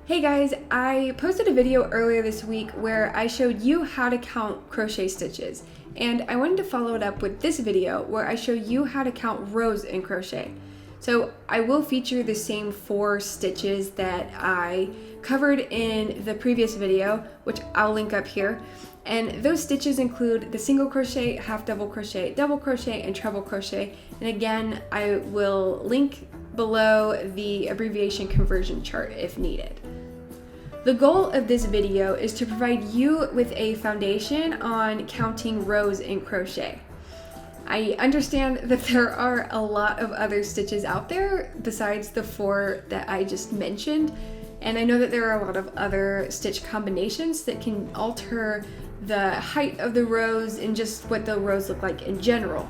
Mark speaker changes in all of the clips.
Speaker 1: Hey guys, I posted a video earlier this week where I showed you how to count crochet stitches, and I wanted to follow it up with this video where I show you how to count rows in crochet. So I will feature the same 4 stitches that I covered in the previous video, which I'll link up here. And those stitches include the single crochet, half double crochet, double crochet, and treble crochet. And again, I will link below the abbreviation conversion chart if needed. The goal of this video is to provide you with a foundation on counting rows in crochet. I understand that there are a lot of other stitches out there besides the 4 that I just mentioned, and I know that there are a lot of other stitch combinations that can alter the height of the rows and just what the rows look like in general.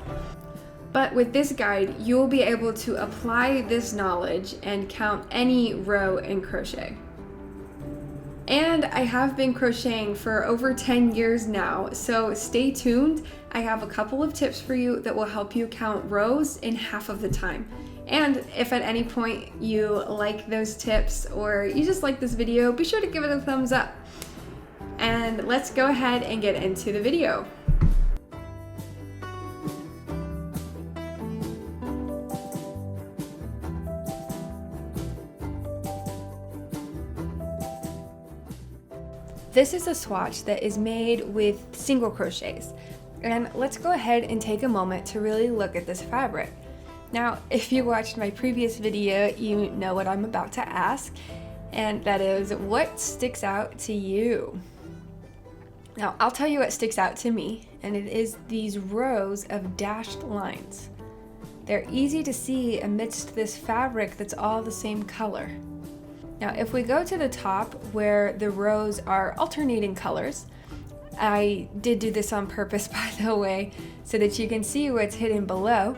Speaker 1: But with this guide, you'll be able to apply this knowledge and count any row in crochet. And I have been crocheting for over 10 years now, so stay tuned. I have a couple of tips for you that will help you count rows in half of the time. And if at any point you like those tips or you just like this video, be sure to give it a thumbs up. And let's go ahead and get into the video. This is a swatch that is made with single crochets. And let's go ahead and take a moment to really look at this fabric. Now, if you watched my previous video, you know what I'm about to ask, and that is, what sticks out to you? Now, I'll tell you what sticks out to me, and it is these rows of dashed lines. They're easy to see amidst this fabric that's all the same color. Now, if we go to the top where the rows are alternating colors, I did do this on purpose, by the way, so that you can see what's hidden below.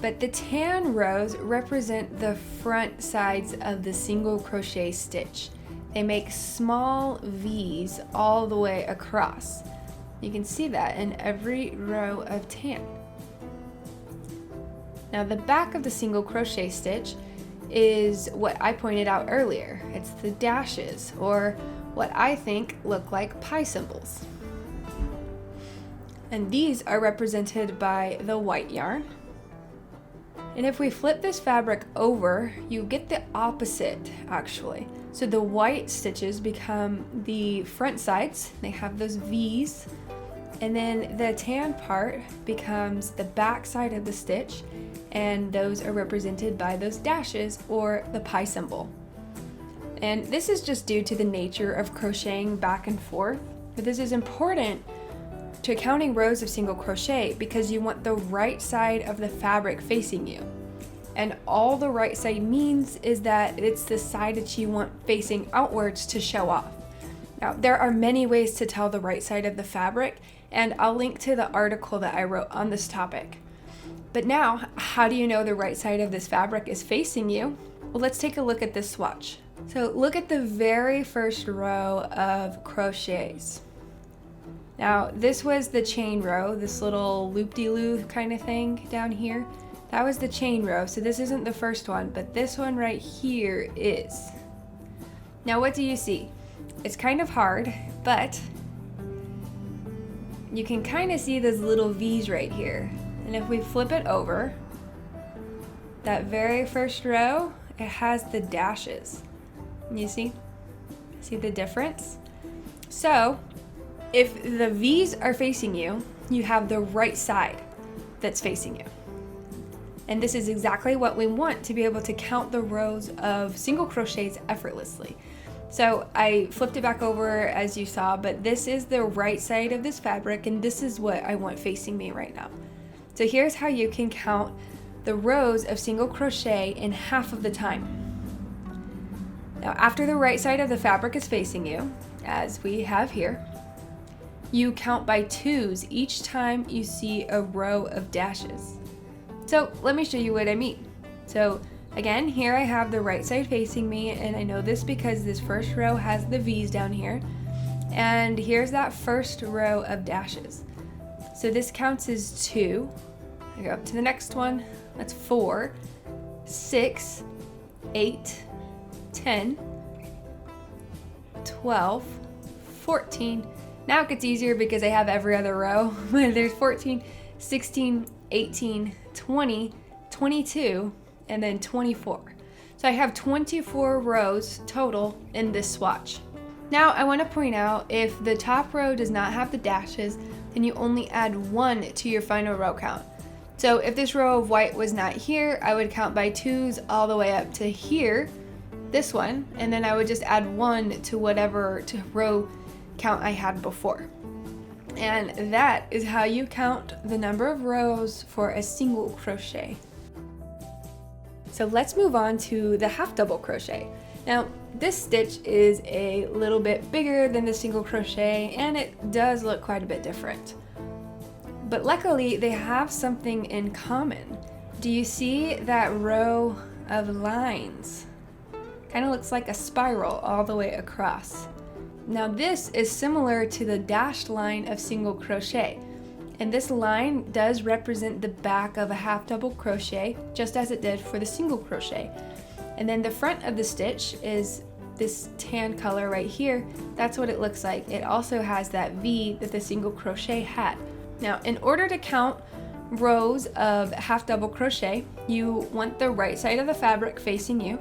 Speaker 1: But the tan rows represent the front sides of the single crochet stitch. They make small V's all the way across. You can see that in every row of tan. Now, the back of the single crochet stitch is what I pointed out earlier. It's the dashes, or what I think look like pie symbols. And these are represented by the white yarn. And if we flip this fabric over, you get the opposite actually. So the white stitches become the front sides, they have those V's, and then the tan part becomes the back side of the stitch, and those are represented by those dashes or the pie symbol. And this is just due to the nature of crocheting back and forth, but this is important to counting rows of single crochet because you want the right side of the fabric facing you. And all the right side means is that it's the side that you want facing outwards to show off. Now, there are many ways to tell the right side of the fabric, and I'll link to the article that I wrote on this topic. But now, how do you know the right side of this fabric is facing you? Well, let's take a look at this swatch. So look at the very first row of crochets. Now, this was the chain row, this little loop-de-loo kind of thing down here. That was the chain row, so this isn't the first one, but this one right here is. Now, what do you see? It's kind of hard, but you can kind of see those little V's right here. And if we flip it over, that very first row, it has the dashes. You see? See the difference? So, if the V's are facing you, you have the right side that's facing you. And this is exactly what we want to be able to count the rows of single crochets effortlessly. So I flipped it back over as you saw, but this is the right side of this fabric, and this is what I want facing me right now. So here's how you can count the rows of single crochet in half of the time. Now, after the right side of the fabric is facing you, as we have here, you count by 2s each time you see a row of dashes. So let me show you what I mean. So again, here I have the right side facing me, and I know this because this first row has the V's down here, and here's that first row of dashes. So this counts as 2. I go up to the next one, that's 4, 6, 8, 10, 12, 14. Now it gets easier because I have every other row. There's 14, 16, 18, 20, 22, and then 24. So I have 24 rows total in this swatch. Now I want to point out, if the top row does not have the dashes, then you only add 1 to your final row count. So if this row of white was not here, I would count by 2s all the way up to here, this one, and then I would just add 1 to whatever row count I had before. And that is how you count the number of rows for a single crochet. So let's move on to the half double crochet. Now this stitch is a little bit bigger than the single crochet, and it does look quite a bit different. But luckily they have something in common. Do you see that row of lines? Kind of looks like a spiral all the way across. Now this is similar to the dashed line of single crochet, and this line does represent the back of a half double crochet, just as it did for the single crochet. And then the front of the stitch is this tan color right here. That's what it looks like. It also has that V that the single crochet had. Now in order to count rows of half double crochet, you want the right side of the fabric facing you,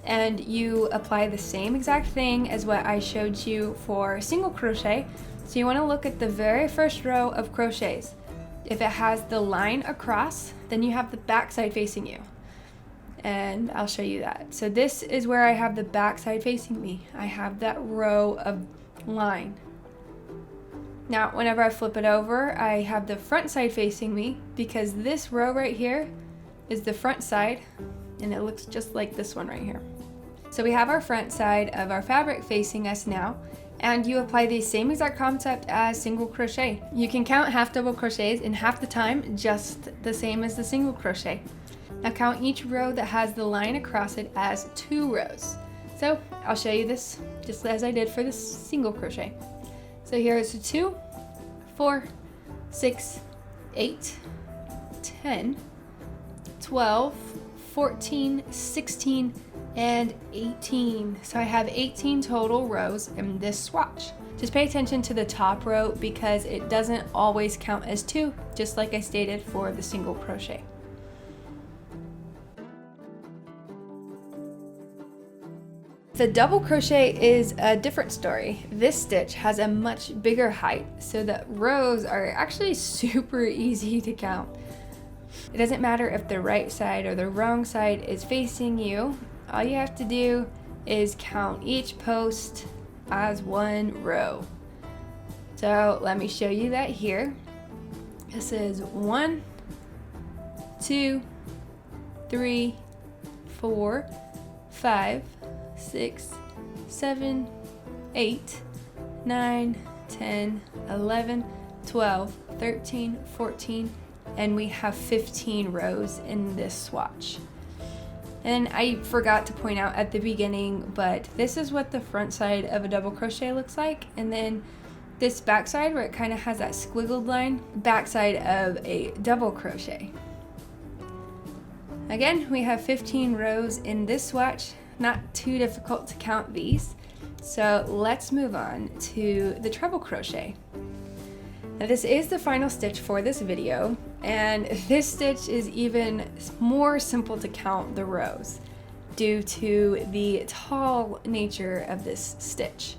Speaker 1: and you apply the same exact thing as what I showed you for single crochet. So you want to look at the very first row of crochets. If it has the line across, then you have the back side facing you. And I'll show you that. So this is where I have the back side facing me. I have that row of line. Now whenever I flip it over, I have the front side facing me, because this row right here is the front side, and it looks just like this one right here. So we have our front side of our fabric facing us now, and you apply the same exact concept as single crochet. You can count half double crochets in half the time, just the same as the single crochet. Now count each row that has the line across it as 2 rows. So I'll show you this just as I did for the single crochet. So here is 2, 4, 6, 8, 10, 12, 14, 16, and 18. So I have 18 total rows in this swatch. Just pay attention to the top row because it doesn't always count as 2, just like I stated for the single crochet. The double crochet is a different story. This stitch has a much bigger height, so the rows are actually super easy to count. It doesn't matter if the right side or the wrong side is facing you. All you have to do is count each post as 1 row. So let me show you that here. This is 1, 2, 3, 4, 5, 6, 7, 8, 9, 10, 11, 12, 13, 14, and we have 15 rows in this swatch. And I forgot to point out at the beginning, but this is what the front side of a double crochet looks like, and then this back side where it kind of has that squiggled line, back side of a double crochet. Again, we have 15 rows in this swatch. Not too difficult to count these. So let's move on to the treble crochet. Now this is the final stitch for this video, and this stitch is even more simple to count the rows due to the tall nature of this stitch.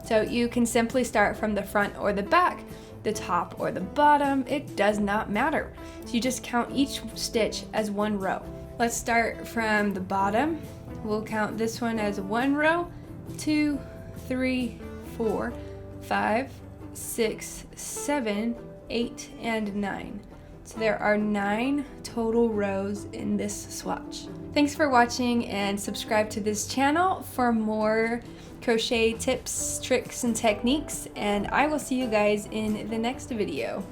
Speaker 1: So you can simply start from the front or the back, the top or the bottom, it does not matter. So you just count each stitch as 1 row. Let's start from the bottom. We'll count this one as 1 row, 2, 3, 4, 5, 6, 7, 8, and 9. So there are 9 total rows in this swatch. Thanks for watching, and subscribe to this channel for more crochet tips, tricks, and techniques, and I will see you guys in the next video.